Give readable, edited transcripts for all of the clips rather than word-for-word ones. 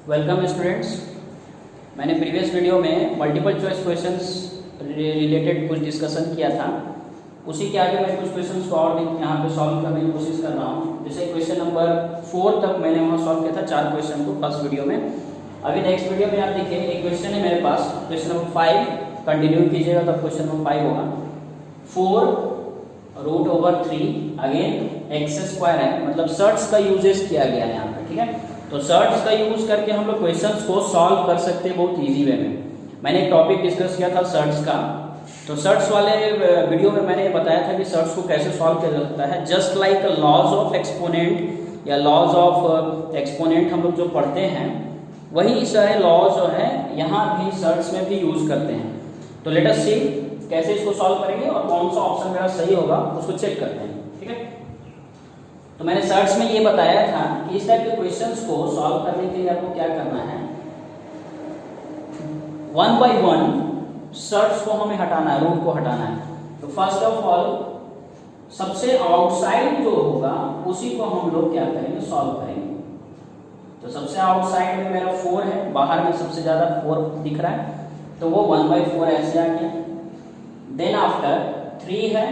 Welcome students. मैंने previous video में multiple choice questions related कुछ डिस्कशन किया था। उसी के आगे मैं कुछ क्वेश्चंस को और यहाँ पे सॉल्व करने की कोशिश कर रहा हूँ। जैसे क्वेश्चन नंबर 4 तक मैंने वहाँ सॉल्व किया था 4 क्वेश्चन को फर्स्ट वीडियो में। अभी नेक्स्ट वीडियो में आप देखिए एक क्वेश्चन है मेरे पास, क्वेश्चन नंबर 5 कंटिन्यू कीजिएगा तब क्वेश्चन नंबर 5 होगा। 4√3 अगेन एक्स स्क्वायर है, मतलब सर्ट्स का यूजेस किया गया है यहाँ पे, ठीक है। तो सर्ट्स का यूज करके हम लोग क्वेश्चंस को सॉल्व कर सकते हैं बहुत इजी वे में। मैंने एक टॉपिक डिस्कस किया था सर्ट्स का, तो सर्ट्स वाले वीडियो में मैंने बताया था कि सर्ट्स को कैसे सॉल्व किया जा सकता है। Just like laws of exponent या लॉज ऑफ एक्सपोनेंट हम लोग जो पढ़ते हैं वही सारे लॉ जो है यहाँ भी सर्ट्स में भी यूज करते हैं। तो लेट अस सी कैसे इसको सॉल्व करेंगे और कौन सा ऑप्शन मेरा सही होगा उसको चेक करते हैं, ठीक है। तो मैंने सर्ट्स में ये बताया था कि इस टाइप के क्वेश्चंस को सॉल्व करने के लिए आपको क्या करना है, 1 बाय 1 सर्ट्स को हमें हटाना है, रूट को हटाना है। तो फर्स्ट ऑफ ऑल सबसे आउटसाइड जो होगा उसी को हम लोग क्या करेंगे, सॉल्व करेंगे। तो सबसे आउटसाइड में मेरा 4 है, बाहर में सबसे ज्यादा 4 दिख रहा है, तो वो 1 बाय 4 ऐसे आ गया। देन आफ्टर 3 है,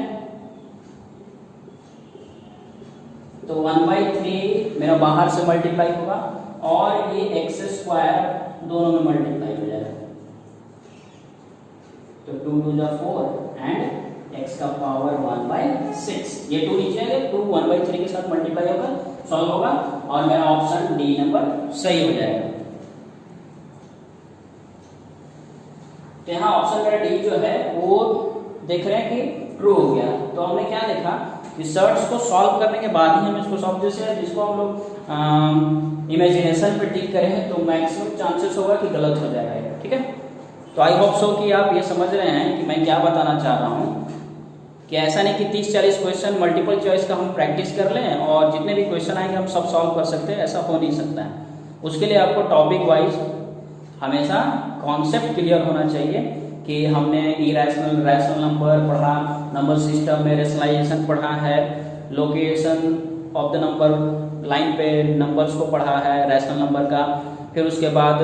तो 1 बाय 3 मेरा बाहर से मल्टीप्लाई होगा और ये एक्स स्क्वायर दोनों में मल्टीप्लाई हो जाएगा। तो 2 2 जा 4 एंड एक्स का पावर 1 बाय 6, ये 2 नीचे आएगा, 2 1 बाय 3 के साथ मल्टीप्लाई होगा, सॉल्व होगा और मेरा ऑप्शन डी नंबर सही हो जाएगा। तो यहाँ ऑप्शन मेरा डी जो है वो देख रहे हैं कि ट्रू हो गया। तो हमने क्या देखा कि सर्ट्स को सॉल्व करने के बाद ही हम इसको सॉल्व, जैसे जिसको हम लोग इमेजिनेशन पे टिक करें तो मैक्सिमम चांसेस होगा कि गलत हो जाएगा, ठीक है। तो आई होप सो कि आप ये समझ रहे हैं कि मैं क्या बताना चाह रहा हूँ कि ऐसा नहीं कि 30-40 क्वेश्चन मल्टीपल चॉइस का हम प्रैक्टिस कर लें और जितने भी क्वेश्चन आएंगे हम सब सॉल्व कर सकते हैं, ऐसा हो नहीं सकता है। उसके लिए आपको टॉपिक वाइज हमेशा कॉन्सेप्ट क्लियर होना चाहिए कि हमने इरेशनल रैशनल नंबर पढ़ा, नंबर सिस्टम में रेशनलाइजेशन पढ़ा है, location of the number line पे नंबर्स को पढ़ा है रैशनल नंबर का, फिर उसके बाद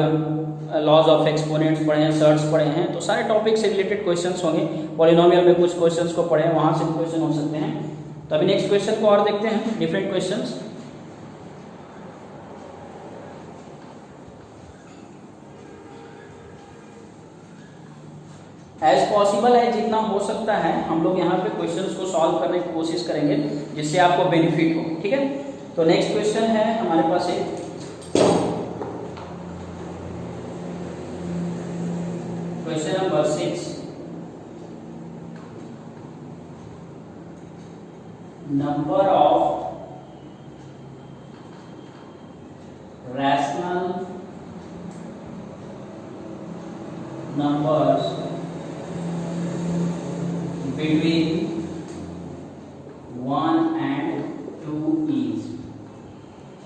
लॉज ऑफ एक्सपोनेंट्स पढ़े हैं, सर्ट्स पढ़े हैं। तो सारे टॉपिक से रिलेटेड क्वेश्चंस होंगे। पॉलिनोमियल में कुछ क्वेश्चंस को पढ़े हैं, वहां से भी क्वेश्चन हो सकते हैं। तो अभी नेक्स्ट क्वेश्चन को और देखते हैं, डिफरेंट क्वेश्चंस। एज पॉसिबल है, जितना हो सकता है हम लोग यहाँ पे क्वेश्चंस को सॉल्व करने की कोशिश करेंगे जिससे आपको बेनिफिट हो, ठीक है। तो नेक्स्ट क्वेश्चन है हमारे पास एक question number 6, number of rational numbers between 1 and 2 is,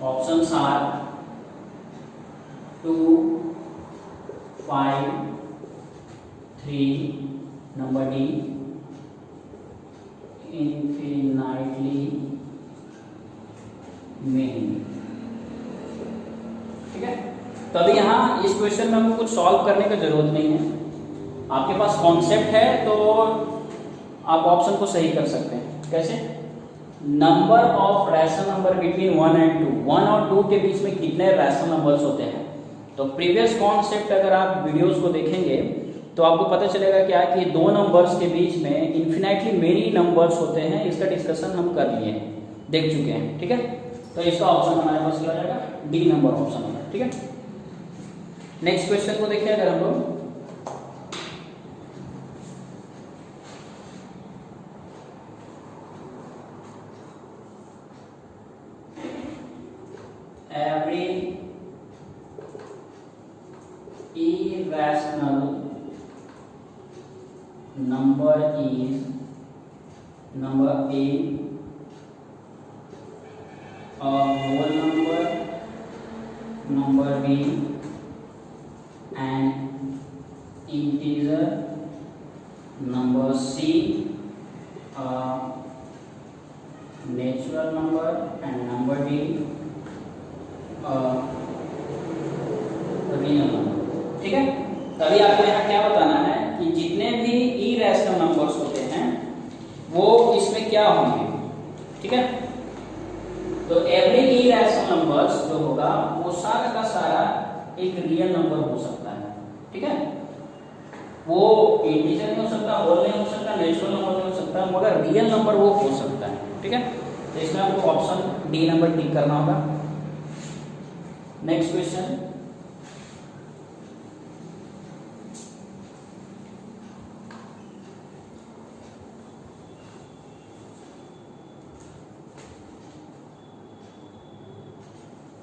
options are 2, 5, 3, number D, infinitely many, ठीक है। तो अभी यहाँ इस क्वेश्चन में हमको कुछ सॉल्व करने की जरूरत नहीं है, आपके पास कॉन्सेप्ट है तो आप ऑप्शन को सही कर सकते हैं। कैसे, number of rational number between 1 and 2, 1 और 2 के बीच में कितने रैशनल नंबर्स होते हैं। तो प्रीवियस कॉन्सेप्ट अगर आप वीडियोस को देखेंगे तो आपको पता चलेगा क्या कि दो नंबर्स के बीच में इन्फिनाइटली मेनी नंबर्स होते हैं। इसका डिस्कशन हम कर लिए हैं, देख चुके हैं, ठीक है। तो इसका ऑप्शन हमारे पास क्या हो जाएगा, डी नंबर ऑप्शन होगा, ठीक है। नेक्स्ट क्वेश्चन को देखिए अगर हम लोग, every irrational number is number A a whole number, number B an integer, number C a natural number and number D real number. ठीक है, तभी आपको यहाँ क्या बताना है कि जितने भी इरेशनल नंबर्स होते हैं वो इसमें क्या होंगे। ठीक है, तो एवरी इरेशनल नंबर्स जो होगा वो सारा का सारा एक रियल नंबर हो सकता है। ठीक है, वो इंटीजर नहीं हो सकता, होल नहीं हो सकता, नेचुरल नंबर नहीं हो सकता, मगर रियल नंबर वो हो सकता है। ठीक है, तो इसमें आपको ऑप्शन डी नंबर टिक करना होगा। Next question,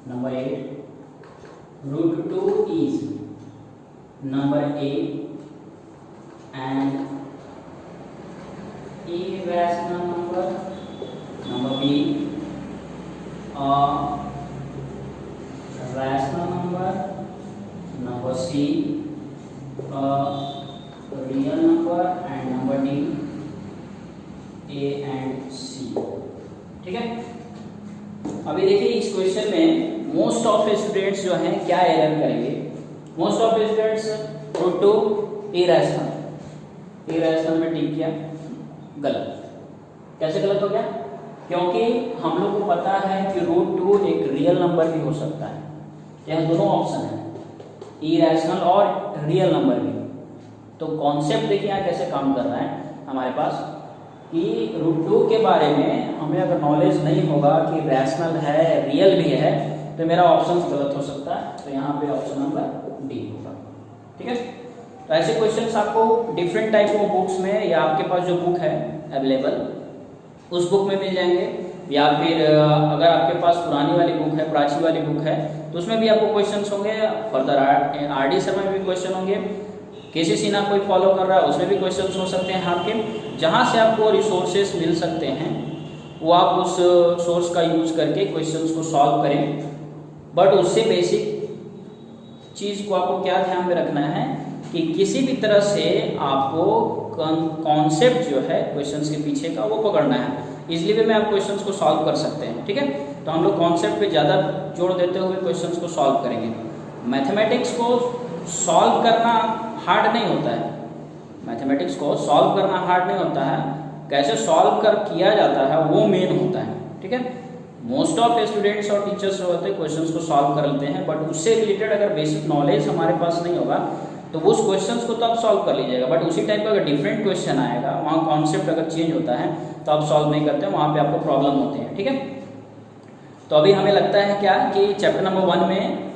number 8, √2 is number A and irrational number, number B a rational number, number C a real number and number D A and C। ठीक है, अभी देखिए इस क्वेश्चन में मोस्ट ऑफ स्टूडेंट्स जो हैं क्या एरर करेंगे। मोस्ट ऑफ स्टूडेंट्स √2 इरेशनल में टिक किया, गलत। कैसे गलत हो गया? क्योंकि हम लोग को पता है कि √2 एक रियल नंबर भी हो सकता है। यहाँ दोनों ऑप्शन है, इरेशनल और रियल नंबर भी। तो कॉन्सेप्ट देखिए यहाँ कैसे काम कर रहा है हमारे पास कि √2 के बारे में हमें अगर नॉलेज नहीं होगा कि रैशनल है रियल भी है तो मेरा ऑप्शन गलत हो सकता है। तो यहाँ पे ऑप्शन नंबर डी होगा। ठीक है, तो ऐसे क्वेश्चंस आपको डिफरेंट टाइप ऑफ बुक्स में या आपके पास जो बुक है अवेलेबल उस बुक में मिल जाएंगे, या फिर अगर आपके पास पुरानी वाली बुक है, प्राची वाली बुक है, तो उसमें भी आपको क्वेश्चंस होंगे। Further RD. शर्मा में भी क्वेश्चन होंगे, केसी सिन्हा कोई फॉलो कर रहा है उसमें भी क्वेश्चंस हो सकते हैं आपके। जहाँ से आपको रिसोर्सेस मिल सकते हैं वो आप उस सोर्स का यूज करके क्वेश्चंस को सॉल्व करें। बट उससे बेसिक चीज़ को आपको क्या ध्यान में रखना है कि किसी भी तरह से आपको कॉन्सेप्ट जो है क्वेश्चंस के पीछे का वो पकड़ना है, इसलिए भी मैं आप क्वेश्चंस को सॉल्व कर सकते हैं। ठीक है, तो हम लोग कॉन्सेप्ट पे ज़्यादा जोर देते हुए क्वेश्चंस को सॉल्व करेंगे। मैथमेटिक्स को सॉल्व करना हार्ड नहीं होता है, मैथमेटिक्स को सॉल्व करना हार्ड नहीं होता है, कैसे सॉल्व कर किया जाता है वो मेन होता है। ठीक है, मोस्ट ऑफ स्टूडेंट्स और टीचर्स जो होते हैं क्वेश्चंस को सॉल्व कर लेते हैं, बट उससे रिलेटेड अगर बेसिक नॉलेज हमारे पास नहीं होगा तो उस क्वेश्चंस को तो आप सॉल्व कर लीजिएगा, बट उसी टाइप का अगर डिफरेंट क्वेश्चन आएगा, वहाँ कॉन्सेप्ट अगर चेंज होता है तो आप सॉल्व नहीं करते, वहाँ पे आपको प्रॉब्लम होती है। ठीक है, तो अभी हमें लगता है क्या कि चैप्टर नंबर 1 में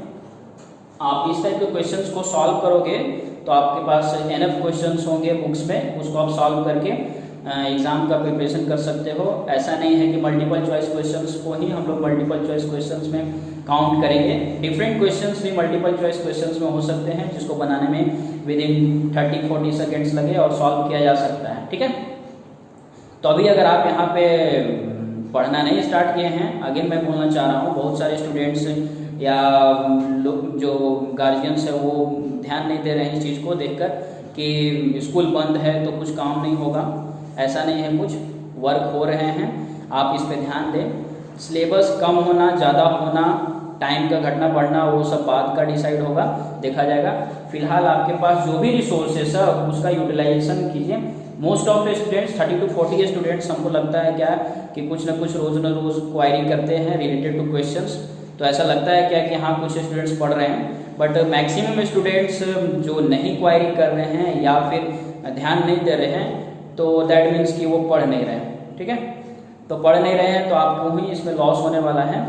आप इस टाइप के क्वेश्चंस को सॉल्व करोगे तो आपके पास एनफ क्वेश्चंस होंगे बुक्स में, उसको आप सॉल्व करके एग्जाम का प्रिपरेशन कर सकते हो। ऐसा नहीं है कि मल्टीपल चॉइस क्वेश्चंस को ही हम लोग मल्टीपल चॉइस क्वेश्चंस में काउंट करेंगे। डिफरेंट क्वेश्चंस भी मल्टीपल चॉइस क्वेश्चंस में हो सकते हैं जिसको बनाने में विद इन 30-40 सेकेंड्स लगे और सॉल्व किया जा सकता है। ठीक है, तो अभी अगर आप यहाँ पे पढ़ना नहीं स्टार्ट किए हैं, अगेन मैं बोलना चाह रहा हूँ, बहुत सारे स्टूडेंट्स या लोग जो गार्जियंस है वो ध्यान नहीं दे रहे हैं इस चीज़ को देखकर कि स्कूल बंद है तो कुछ काम नहीं होगा। ऐसा नहीं है, कुछ वर्क हो रहे हैं, आप इस पे ध्यान दें। सिलेबस कम होना, ज़्यादा होना, टाइम का घटना बढ़ना वो सब बात का डिसाइड होगा, देखा जाएगा। फिलहाल आपके पास जो भी रिसोर्सेस है उसका यूटिलाइजेशन कीजिए। Most of students 30 to 40 students हमको लगता है क्या कि कुछ ना कुछ रोज ना रोज क्वायरी करते हैं रिलेटेड टू क्वेश्चंस, तो ऐसा लगता है क्या कि हाँ कुछ स्टूडेंट्स पढ़ रहे हैं, बट मैक्सिमम स्टूडेंट्स जो नहीं क्वायरी कर रहे हैं या फिर ध्यान नहीं दे रहे हैं तो दैट मीन्स कि वो पढ़ नहीं रहे हैं। ठीक है, तो पढ़ नहीं रहे हैं तो आपको ही इसमें लॉस होने वाला है,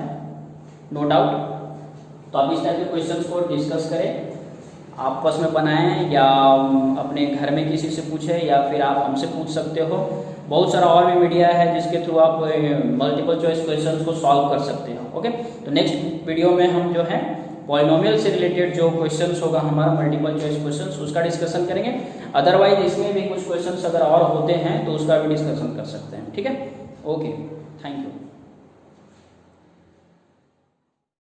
नो डाउट। तो आप इस टाइप के क्वेश्चंस को डिस्कस करें, आपस में बनाएं या अपने घर में किसी से पूछें या फिर आप हमसे पूछ सकते हो। बहुत सारा और भी मीडिया है जिसके थ्रू आप मल्टीपल चॉइस क्वेश्चंस को सॉल्व कर सकते हो। ओके, तो नेक्स्ट वीडियो में हम जो है पॉलिनोमियल से रिलेटेड जो क्वेश्चंस होगा हमारा मल्टीपल चॉइस क्वेश्चंस उसका डिस्कशन करेंगे। अदरवाइज इसमें भी कुछ क्वेश्चंस अगर और होते हैं तो उसका भी डिस्कशन कर सकते हैं। ठीक है, ओके, थैंक यू।